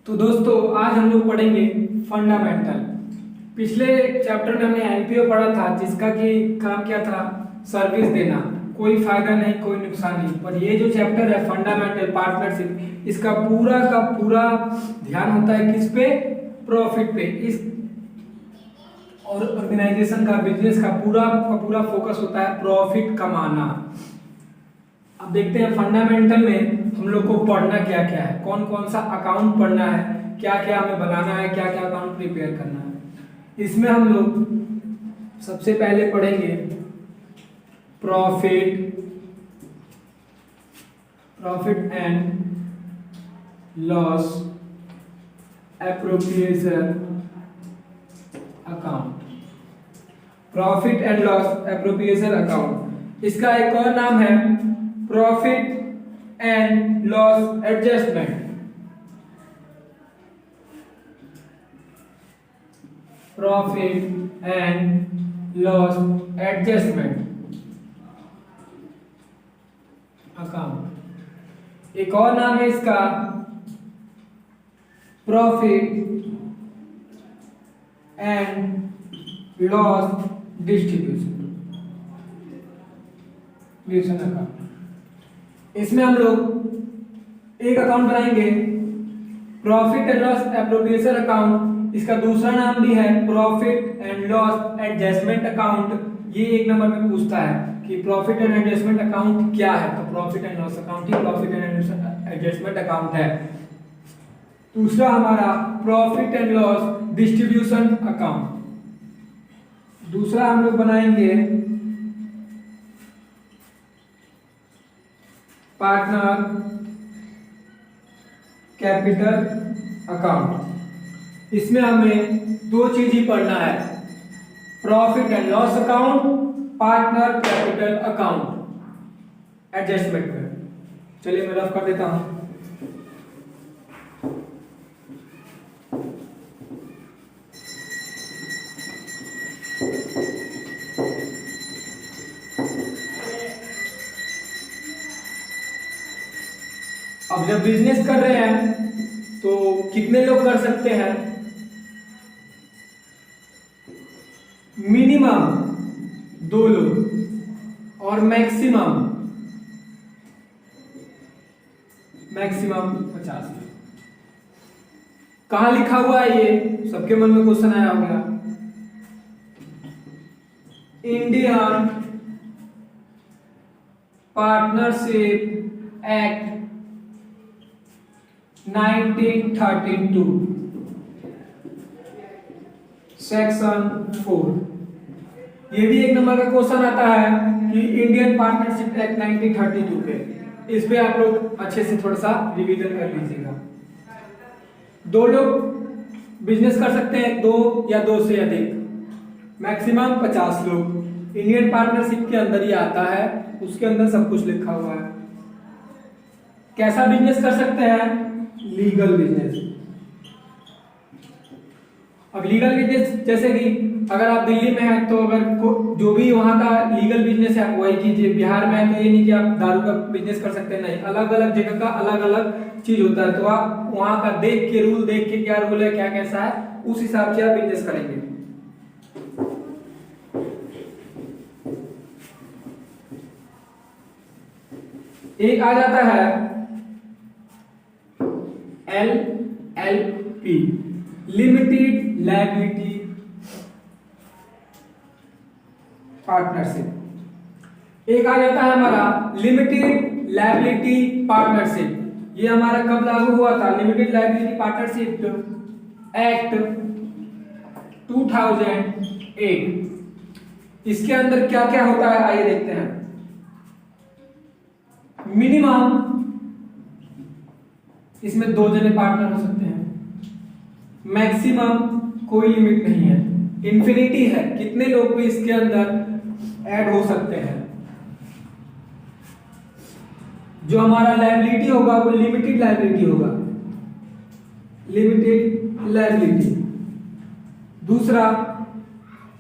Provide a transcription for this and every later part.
तो दोस्तों आज हम लोग पढ़ेंगे फंडामेंटल। पिछले चैप्टर में हमने एनपीओ पढ़ा था जिसका कि काम क्या था, सर्विस देना, कोई फायदा नहीं कोई नुकसान नहीं। पर ये जो चैप्टर है फंडामेंटल पार्टनरशिप, इसका पूरा का पूरा ध्यान होता है किस पे, प्रॉफिट पे। इस और ऑर्गेनाइजेशन का बिजनेस का पूरा फोकस होता है प्रॉफिट कमाना। अब देखते हैं फंडामेंटल में हम लोग को पढ़ना क्या क्या है, कौन कौन सा अकाउंट पढ़ना है, क्या क्या हमें बनाना है, क्या क्या अकाउंट प्रिपेयर करना है। इसमें हम लोग सबसे पहले पढ़ेंगे profit and loss appropriation account. Profit and loss appropriation account, इसका एक और नाम है profit and loss adjustment. Profit and loss adjustment account. एक और नाम है इसका profit and loss distribution account. इसमें हम लोग एक अकाउंट बनाएंगे profit and loss appropriation account, इसका दूसरा नाम भी है profit and loss adjustment account. ये एक नंबर में पूछता है कि प्रॉफिट एंड एडजस्टमेंट अकाउंट क्या है, तो profit and loss account he profit and adjustment account है। दूसरा हमारा profit and loss distribution account. दूसरा हम लोग बनाएंगे पार्टनर कैपिटल अकाउंट। इसमें हमें दो चीज ही पढ़ना है, profit and loss account, partner capital account adjustment में। चलिए मैं रफ कर देता हूं। अब जब बिजनेस कर रहे हैं तो कितने लोग कर सकते हैं, मिनिमम 2 लोग और मैक्सिमम 50 लोग। कहां लिखा हुआ है ये, सबके मन में क्वेश्चन आया होगा। Indian partnership act 1932 section 4। ये भी एक नंबर का क्वेश्चन आता है कि इंडियन पार्टनरशिप एक्ट 1932 पे, इस पे आप लोग अच्छे से थोड़ा सा रिवीजन कर लीजिएगा। 2 लोग बिजनेस कर सकते हैं, 2 या 2 से अधिक, मैक्सिमम 50 लोग। इंडियन पार्टनरशिप के अंदर ये आता है, उसके अंदर सब कुछ लिखा हुआ है। कैसा बिजनेस कर सकते हैं, लीगल बिजनेस। अब लीगल बिजनेस जैसे कि अगर आप दिल्ली में हैं तो अगर जो भी वहां का लीगल बिजनेस है आप वही कीजिए। बिहार में है तो ये नहीं कि आप दारू का बिजनेस कर सकते हैं, नहीं, अलग अलग जगह का अलग अलग चीज होता है। तो आप वहां का देख के, रूल देख के, क्या रूल है क्या कैसा है, उस हिसाब से आप बिजनेस करेंगे। एक आ जाता है LLP, लिमिटेड लायबिलिटी पार्टनरशिप। एक आ जाता है हमारा लिमिटेड लायबिलिटी पार्टनरशिप। ये हमारा कब लागू हुआ था, लिमिटेड लायबिलिटी पार्टनरशिप एक्ट 2008। इसके अंदर क्या क्या होता है आइए देखते हैं। मिनिमम इसमें 2 जने पार्टनर हो सकते हैं, मैक्सिमम कोई लिमिट नहीं है, इंफिनिटी है, कितने लोग भी इसके अंदर ऐड हो सकते हैं। जो हमारा लायबिलिटी होगा वो लिमिटेड लायबिलिटी होगा, लिमिटेड लायबिलिटी। दूसरा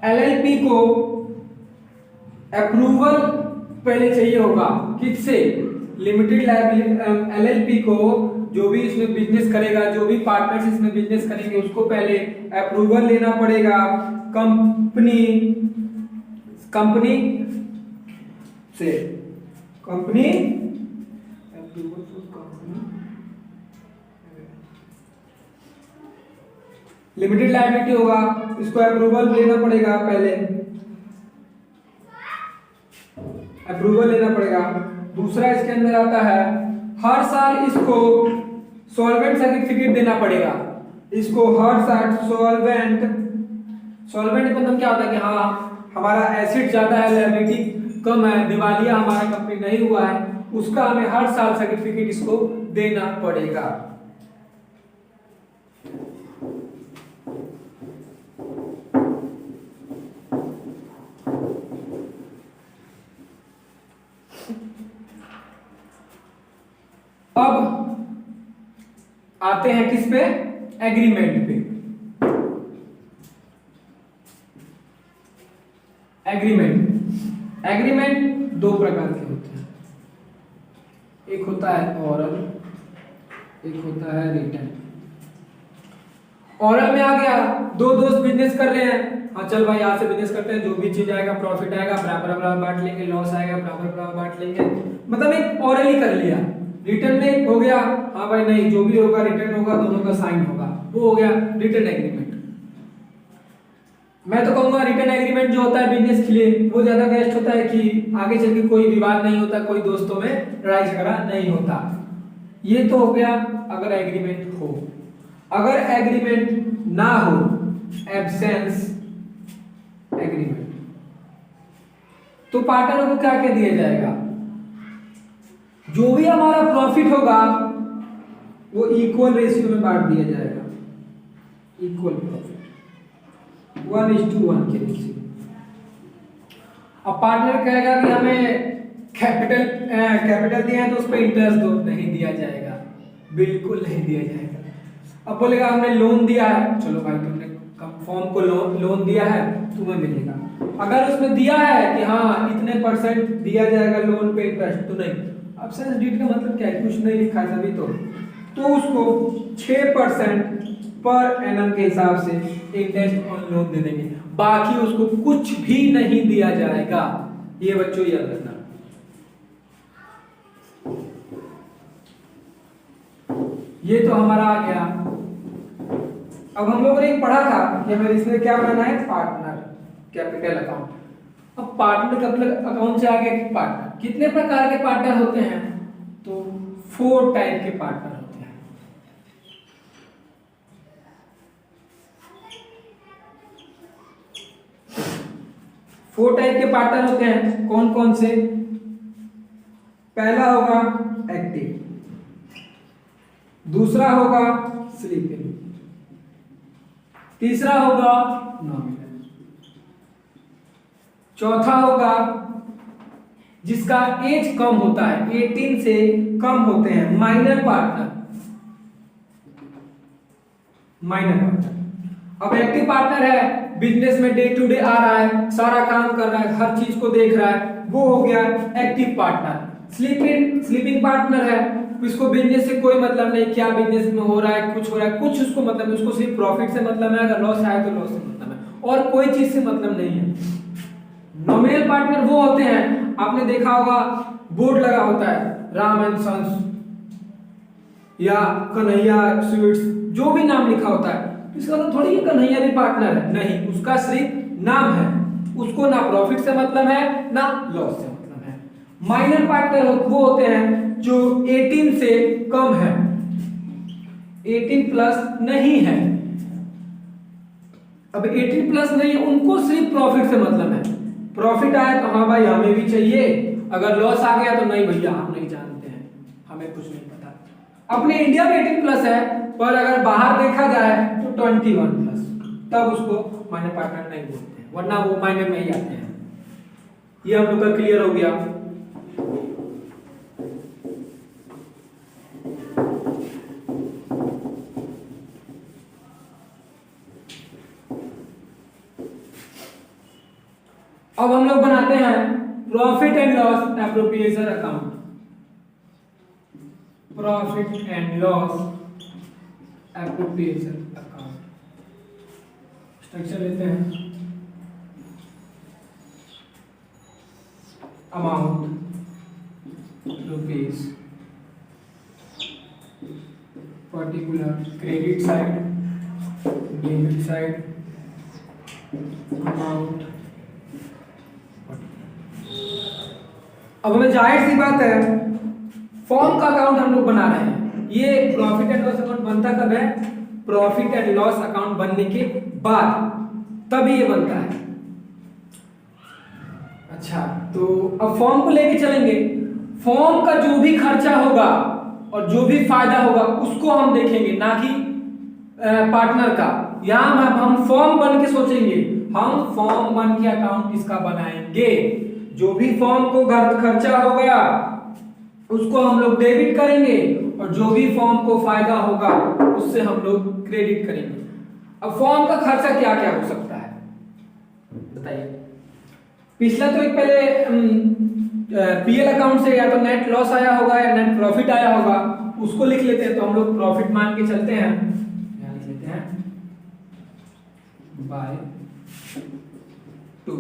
LLP को अप्रूवल पहले चाहिए होगा, किससे, लिमिटेड लायबिलिटी एलएलपी को जो भी इसमें बिजनेस करेगा, जो भी पार्टनर्स इसमें बिजनेस करेंगे, उसको पहले अप्रूवल लेना पड़ेगा कंपनी कंपनी से। कंपनी लिमिटेड लायबिलिटी होगा, इसको अप्रूवल लेना पड़ेगा, पहले अप्रूवल लेना पड़ेगा। दूसरा इसके अंदर आता है हर साल इसको सॉल्वेंट सर्टिफिकेट देना पड़ेगा। इसको हर साल सॉल्वेंट मतलब क्या होता है कि हाँ हमारा एसिड ज्यादा है, लायबिलिटी कम है, दिवालिया हमारा कंपनी नहीं हुआ है, उसका हमें हर साल सर्टिफिकेट इसको देना पड़ेगा। अब आते हैं किस पे, एग्रीमेंट पे। एग्रीमेंट दो प्रकार के होते हैं, एक होता है ओरल, एक होता है रिटन। ओरल में आ गया, दो दोस्त बिजनेस कर रहे हैं, हाँ चल भाई यहाँ से बिजनेस करते हैं, जो भी चीज आएगा प्रॉफिट आएगा बराबर बांट लेंगे, लॉस आएगा बराबर बांट लेंगे, मतलब एक ओरल ही कर लिया। रिटर्न में हो गया, हाँ भाई नहीं जो भी होगा रिटर्न होगा, दोनों का साइन होगा, वो हो गया रिटर्न एग्रीमेंट। मैं तो कहूंगा रिटर्न एग्रीमेंट जो होता है बिजनेस के लिए वो ज्यादा बेस्ट होता है कि आगे चल के कोई विवाद नहीं होता, कोई दोस्तों में लड़ाई झगड़ा नहीं होता। ये तो हो गया अगर एग्रीमेंट हो। अगर एग्रीमेंट ना हो, एब्सेंस एग्रीमेंट, तो पार्टनर को क्या क्या दिया जाएगा, जो भी हमारा प्रॉफिट होगा वो इक्वल रेशियो में बांट दिया जाएगा, इक्वल प्रॉफिट 1:1 के रेशियो। अब पार्टनर कहेगा कि हमें कैपिटल दिया है तो उस पर इंटरेस्ट दो, नहीं दिया जाएगा, बिल्कुल नहीं दिया जाएगा। अब बोलेगा हमने लोन दिया है, चलो भाई तुमने फॉर्म को लोन दिया है तुम्हें मिलेगा। अगर उसमें दिया है कि हाँ इतने % दिया जाएगा लोन पे इंटरेस्ट, तो नहीं। एब्सेंस डीड का मतलब क्या है, कुछ नहीं लिखा है तभी तो उसको 6% पर एनम के हिसाब से इंटरेस्ट ऑन लोन दे देंगे, बाकी उसको कुछ भी नहीं दिया जाएगा। ये बच्चों याद रखना। ये तो हमारा आ गया। अब हम लोगों ने पढ़ा था कि हमें इसमें क्या बनाना है, पार्टनर कैपिटल अकाउंट। अब पार्टनर कैपिटल अकाउंट से आगे पार्टनर, कितने प्रकार के पार्टनर होते हैं, तो 4 टाइप के पार्टनर होते हैं। फोर टाइप के पार्टनर होते हैं, कौन कौन से, पहला होगा एक्टिव, दूसरा होगा स्लीपिंग, तीसरा होगा नॉमिनल, चौथा होगा जिसका एज कम होता है, 18 से कम होते हैं, माइनर पार्टनर। अब एक्टिव पार्टनर है, बिजनेस में डे टू डे आ रहा है, सारा काम कर रहा है, हर चीज को देख रहा है, वो हो गया एक्टिव पार्टनर। स्लीपिंग पार्टनर है, उसको बिजनेस से कोई मतलब नहीं, क्या बिजनेस में हो रहा है, कुछ हो रहा है, कुछ उसको मतलब नहीं, उसको सिर्फ प्रॉफिट से मतलब है, अगर लॉस आए तो लॉस से मतलब है, और कोई चीज से मतलब नहीं है। नॉमिनल पार्टनर वो होते हैं, आपने देखा होगा बोर्ड लगा होता है, राम एंड सन्स या कन्हैया स्वीट्स, जो भी नाम लिखा होता है, इसका मतलब थोड़ी ये कन्हैया भी पार्टनर है, नहीं, उसका सिर्फ नाम है, उसको ना प्रॉफिट से मतलब है ना लॉस से मतलब है। माइनर पार्टनर वो होते हैं जो 18 से कम है, 18 प्लस नहीं है। अब 18 प्लस नहीं है, उनको सिर्फ प्रॉफिट से मतलब है, प्रॉफिट आए तो हाँ भाई हमें भी चाहिए, अगर लॉस आ गया तो नहीं भैया हम नहीं जानते हैं, हमें कुछ नहीं पता। अपने इंडिया में 18 प्लस है, पर अगर बाहर देखा जाए तो 21 प्लस, तब उसको माइनर पार्टनर नहीं बोलते हैं, वरना वो माइनर में ही आते हैं। ये हम लोग का क्लियर हो गया। अब हम लोग बनाते हैं profit and loss appropriation account. Profit and loss appropriation account. Structure लेते हैं। Amount rupees, particular credit side, debit side, amount. अब हमें जाहिर सी बात है फॉर्म का अकाउंट हम लोग बना रहे हैं। ये प्रॉफिट एंड लॉस अकाउंट बनता कब है? प्रॉफिट एंड लॉस अकाउंट बनने के बाद, तभी ये बनता है। अच्छा, तो अब फॉर्म को लेके चलेंगे। फॉर्म का जो भी खर्चा होगा और जो भी फायदा होगा उसको हम देखेंगे, ना कि पार्टनर का। यहां हम फॉर्म बन के सोचेंगे, हम फॉर्म बन के अकाउंट इसका बनाएंगे। जो भी फॉर्म को खर्चा होगा उसको हम लोग डेबिट करेंगे और जो भी फॉर्म को फायदा होगा उससे हम लोग क्रेडिट करेंगे। अब फॉर्म का खर्चा क्या क्या हो सकता है बताइए। पिछला तो एक पहले पीएल अकाउंट से या तो नेट लॉस आया होगा या नेट प्रॉफिट आया होगा, उसको लिख लेते हैं। तो हम लोग प्रॉफिट मान के चलते हैं, यहां लिख लेते हैं by 2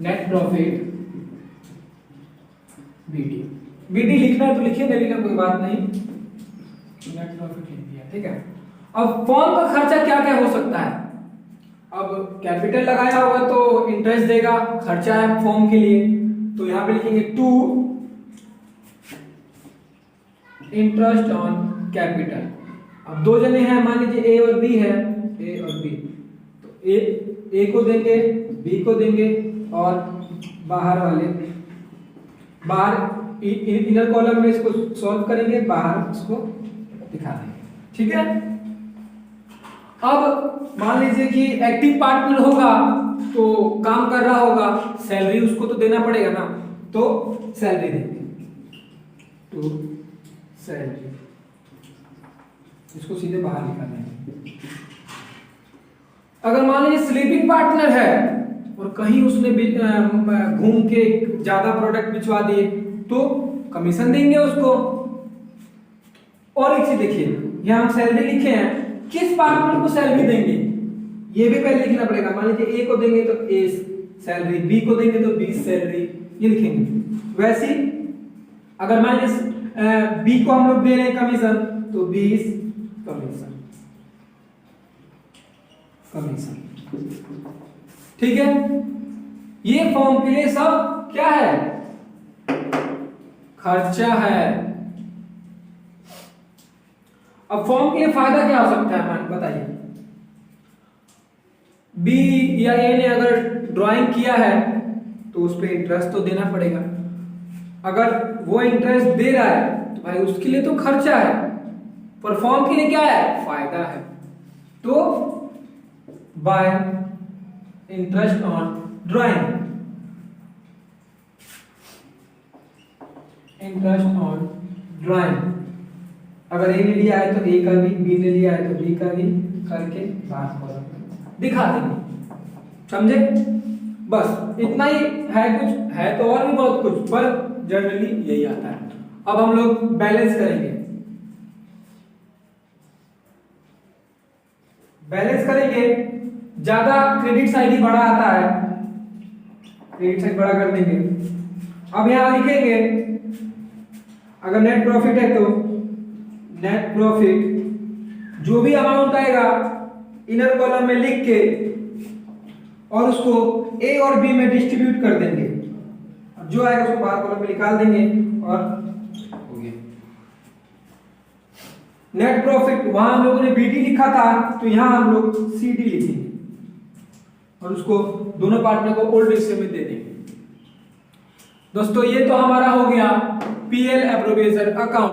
net profit BD. BD लिखना है तो लिखिए, नहीं लिखना कोई बात नहीं, नेट प्रॉफिट लिख दिया, ठीक है। अब फॉर्म का खर्चा क्या क्या हो सकता है? अब कैपिटल लगाया होगा तो इंटरेस्ट देगा, खर्चा है फॉर्म के लिए, तो यहां पे लिखेंगे 2 इंटरेस्ट ऑन कैपिटल। अब दो जने हैं, मान लीजिए ए और बी है, ए और बी, तो ए को देंगे, बी को देंगे और बाहर वाले बाहर इनर कॉलम में इसको सॉल्व करेंगे, बाहर इसको दिखा देंगे, ठीक है। अब मान लीजिए कि एक्टिव पार्टनर होगा तो काम कर रहा होगा, सैलरी उसको तो देना पड़ेगा ना, तो सैलरी देंगे, तो सैलरी इसको सीधे बाहर निकाल देंगे। अगर मान लीजिए स्लीपिंग पार्टनर है और कहीं उसने घूम के ज्यादा प्रोडक्ट बिचवा दिए तो कमीशन देंगे उसको। और एक चीज देखिए, यहां हम सैलरी लिखे हैं, किस पार्टनर को सैलरी देंगे ये भी पहले लिखना पड़ेगा। मान लीजिए ए को देंगे तो ए सैलरी, बी को देंगे तो बी सैलरी, ये लिखेंगे। वैसे अगर मान लीजिए बी को हम लोग दे रहे हैं कमीशन तो 20 कमीशन, ठीक है। ये फॉर्म के लिए सब क्या है? खर्चा है। अब फॉर्म के लिए फायदा क्या हो सकता है मान बताइए। बी या ए ने अगर ड्राइंग किया है तो उस पर इंटरेस्ट तो देना पड़ेगा। अगर वो इंटरेस्ट दे रहा है तो भाई उसके लिए तो खर्चा है, पर फॉर्म के लिए क्या है? फायदा है। तो bye interest on drawing, interest on drawing. अगर ए ने लिया है तो ए का भी, बी ने लिया है तो बी का भी करके बात करो, दिखा देंगे, समझे? बस इतना ही है, कुछ है तो और भी बहुत कुछ, पर जनरली यही आता है। अब हम लोग बैलेंस करेंगे। बैलेंस करेंगे, ज्यादा क्रेडिट साइड ही बड़ा आता है, क्रेडिट साइड बड़ा कर देंगे। अब यहां लिखेंगे अगर नेट प्रॉफिट है तो नेट प्रॉफिट जो भी अमाउंट आएगा इनर कॉलम में लिख के और उसको ए और बी में डिस्ट्रीब्यूट कर देंगे, जो आएगा उसको बाहर कॉलम में निकाल देंगे और हो गया। नेट प्रॉफिट वहां हम लोगों ने बीडी लिखा था तो यहां हम लोग सीडी लिखेंगे और उसको दोनों पार्टनर को ओल्ड रेशियो में दे देंगे। दोस्तों ये तो हमारा हो गया पीएल एप्रोप्रिएशन अकाउंट।